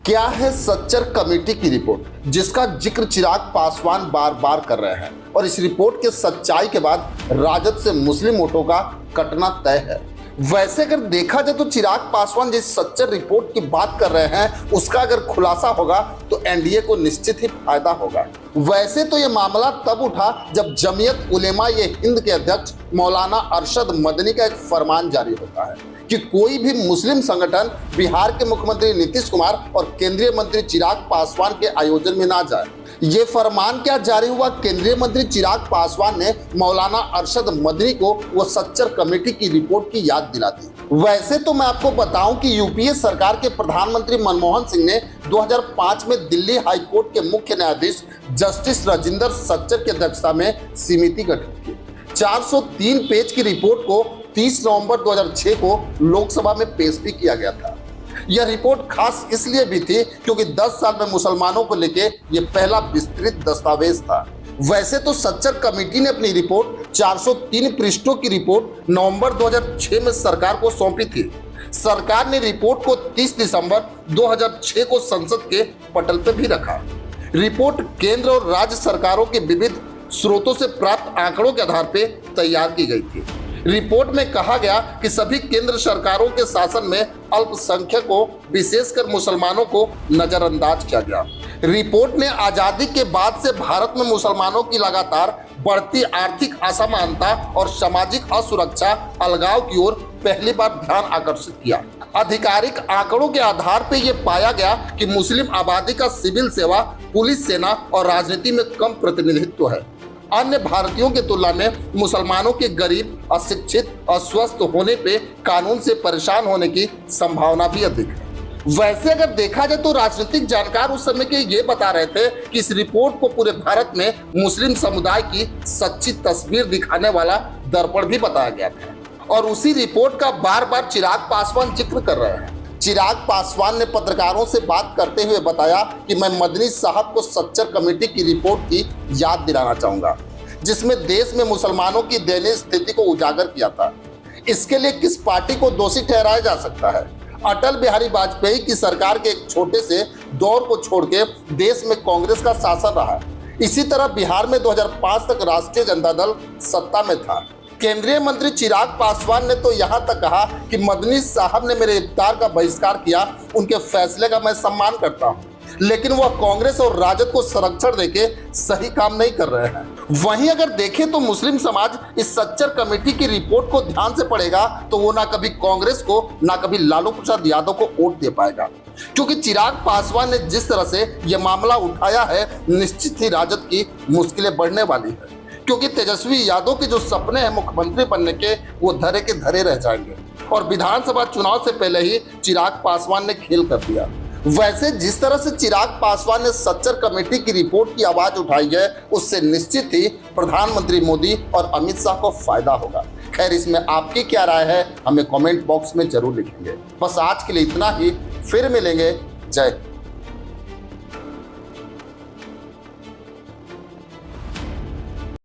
क्या है सच्चर कमेटी की रिपोर्ट जिसका जिक्र चिराग पासवान बार बार कर रहे हैं और इस रिपोर्ट के सच्चाई के बाद राजद से मुस्लिम वोटों का कटना तय है। वैसे अगर देखा जाए तो चिराग पासवान जिस सच्चर रिपोर्ट की बात कर रहे हैं उसका अगर खुलासा होगा तो एनडीए को निश्चित ही फायदा होगा। वैसे तो ये मामला तब उठा जब जमीयत उलेमा ये हिंद के अध्यक्ष मौलाना अरशद मदनी का एक फरमान जारी होता है कि कोई भी मुस्लिम संगठन बिहार के मुख्यमंत्री नीतीश कुमार और केंद्रीय मंत्री चिराग पासवान के आयोजन में ना जाए। ये फरमान क्या जारी हुआ, केंद्रीय मंत्री चिराग पासवान ने मौलाना अरशद मदनी को वो सच्चर कमेटी की रिपोर्ट की याद दिला दी। वैसे तो मैं आपको बताऊं कि यूपीए सरकार के प्रधानमंत्री मनमोहन सिंह ने 2005 में दिल्ली हाई कोर्ट के मुख्य न्यायाधीश जस्टिस राजिंदर सच्चर की अध्यक्षता में समिति गठित की। 403 पेज की रिपोर्ट को 30 नवंबर 2006 को लोकसभा में पेश भी किया गया था। यह रिपोर्ट खास इसलिए भी थी क्योंकि 10 साल में मुसलमानों को लेके ये पहला विस्तृत दस्तावेज था। वैसे तो सच्चर कमेटी ने अपनी रिपोर्ट 403 पृष्ठों की रिपोर्ट नवंबर 2006 में सरकार को सौंपी थी। सरकार ने रिपोर्ट को 30 दिसंबर 2006 को संसद के पटल पर भी रखा। रिपोर्ट केंद्र और राज्य सरकारों के विविध स्रोतों से प्राप्त आंकड़ों के आधार पर तैयार की गई थी। रिपोर्ट में कहा गया कि सभी केंद्र सरकारों के शासन में अल्पसंख्यकों विशेषकर मुसलमानों को नजरअंदाज किया गया। रिपोर्ट ने आजादी के बाद से भारत में मुसलमानों की लगातार बढ़ती आर्थिक असमानता और सामाजिक असुरक्षा अलगाव की ओर पहली बार ध्यान आकर्षित किया। आधिकारिक आंकड़ों के आधार पर यह पाया गया कि मुस्लिम आबादी का सिविल सेवा, पुलिस सेना और राजनीति में कम प्रतिनिधित्व है। अन्य भारतीयों की तुलना में मुसलमानों के गरीब, अशिक्षित, अस्वस्थ होने पे कानून से परेशान होने की संभावना भी अधिक है। वैसे अगर देखा जाए तो राजनीतिक जानकार उस समय के ये बता रहे थे कि इस रिपोर्ट को पूरे भारत में मुस्लिम समुदाय की सच्ची तस्वीर दिखाने वाला दर्पण भी बताया गया था और उसी रिपोर्ट का बार बार चिराग पासवान जिक्र कर रहे हैं। चिराग पासवान ने पत्रकारों से बात करते हुए बताया कि मैं मदनी साहब को सच्चर कमेटी की रिपोर्ट की याद दिलाना चाहूंगा जिसमें देश में मुसलमानों की दयनीय स्थिति को उजागर किया था। इसके लिए किस पार्टी को दोषी ठहराया जा सकता है? अटल बिहारी वाजपेयी की सरकार के एक छोटे से दौर को छोड़ के देश में कांग्रेस का शासन रहा। इसी तरह बिहार में 2005 तक राष्ट्रीय जनता दल सत्ता में था। केंद्रीय मंत्री चिराग पासवान ने तो यहाँ तक कहा कि मदनी साहब ने मेरे इफ्तार का बहिष्कार किया, उनके फैसले का मैं सम्मान करता हूँ, लेकिन वह कांग्रेस और राजद को संरक्षण देके सही काम नहीं कर रहे हैं। वहीं अगर देखें तो मुस्लिम समाज इस सच्चर कमेटी की रिपोर्ट को ध्यान से पढ़ेगा तो वो ना कभी कांग्रेस को ना कभी लालू प्रसाद यादव को वोट दे पाएगा, क्योंकि चिराग पासवान ने जिस तरह से यह मामला उठाया है निश्चित ही राजद की मुश्किलें बढ़ने वाली है, क्योंकि तेजस्वी यादव के जो सपने हैं मुख्यमंत्री बनने के वो धरे के धरे रह जाएंगे और विधानसभा चुनाव से पहले ही चिराग पासवान ने खेल कर दिया। वैसे जिस तरह से चिराग पासवान ने सच्चर कमेटी की रिपोर्ट की आवाज उठाई है उससे निश्चित ही प्रधानमंत्री मोदी और अमित शाह को फायदा होगा। खैर, इसमें आपकी क्या राय है हमें कमेंट बॉक्स में जरूर लिखेंगे। बस आज के लिए इतना ही, फिर मिलेंगे। जय हिंद।